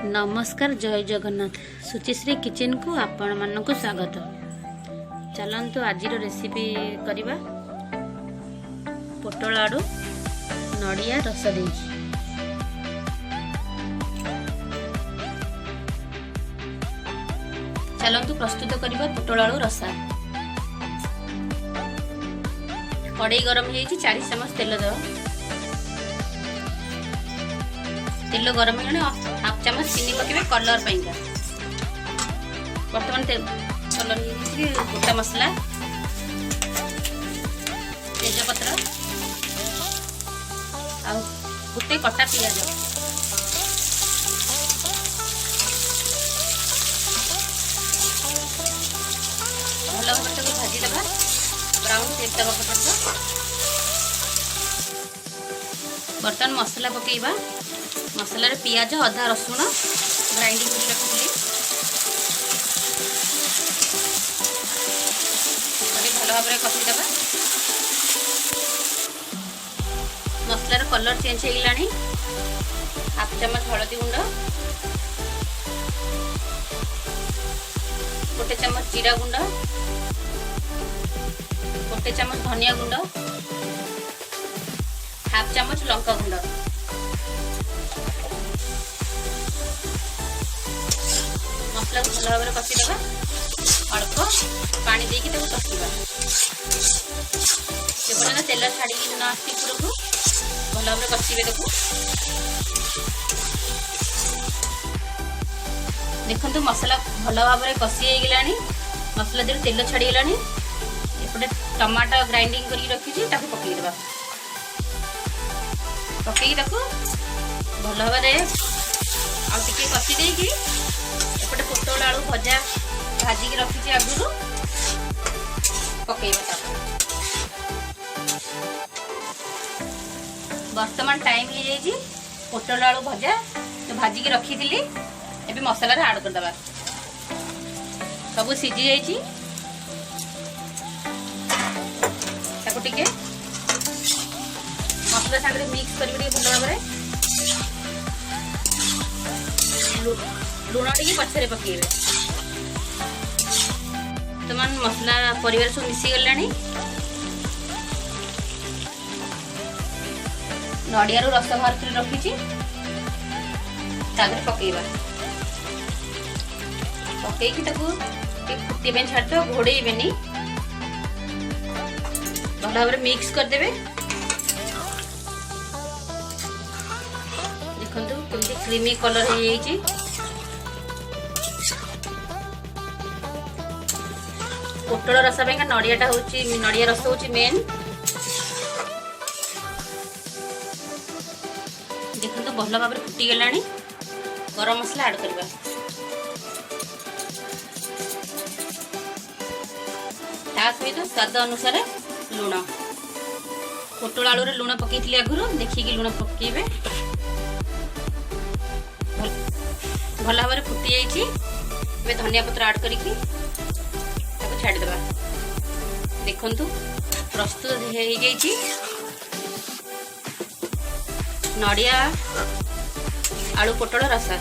नमस्कार जय जगन्नाथ सुचिश्री किचन को आपण मानक स्वागत। चलतु आज रेसिपी करवा पोटल आड़ू नड़िया रस दे। चलतु प्रस्तुत करवा पोटल आड़ू रसा। कड़ाई गरम हो 4 चमच तेल दो। तेल गरम हो हाफ चमच चीनी पकेबे कलर पाइंका। बर्तमान कलर गोटा मसला तेजपत्र आ गोटे कटा पियाज भल भाव भाजी देवा ब्राउन शेप देवा पड़ता। बर्तमान मसला पकेबा। मसला रे पियाज अदा रसुण ग्राइंडिंग कर रखी भल भाव कषिदेवा। मसलार कलर चेंज हो गलानी। हाफ चमच हलदी गुंड, गोटे चमच जीरा गुंड, गोटे चमच धनिया गुंड, हाफ चमच लंका गुंड। मसला को भल भाव कषिदेवा। अल्प पानी देकी कषिबा जो तेल छाड़ी न आसी उपरकू भल भाव कषिबे। देखो मसला भल भाव कषि गला। मसला जो तेल छाड़ी गलानी। एपटे टमाटो ग्राइंडिंग कर रखी पकईदेवा। पकई भल भाव आगे कषि देकी एपटे पोटल आलू भजा भाजिक रखी आगु पकईबा। वर्तमान टाइम हो जाए पोटल आलू भजा तो भाजिक रखी थी ए मसला आड करदे। सब सीझी जाइए टे मसला सागर मिक्स कर भल भाव लुण टी पछरे पकेबे। बर्तमान मसला परिवार सब मिसी गला। नड़िया रस बाहर कर रखी पकेबा। पकई फुटे छाड़ दो घोड़ेबे भल भाव मिक्स करदे। देखो केमती क्रीमी कलर हो जाइए। पोटल रस नड़ियाटा हूँ नड़िया रस हूँ मेन। देखो भल भाव फुटी गला। गरम मसला ऐड करवा। सहित स्वाद अनुसार लुण। पोटल आलू लुण पकई आगुरी देखिए लुण पकेबे। भल भाव फुटी जाइए। धनिया पत्र ऐड करके छाड़देवा। देखु प्रस्तुत हो जाइए नड़िया आलू पोटल रसा।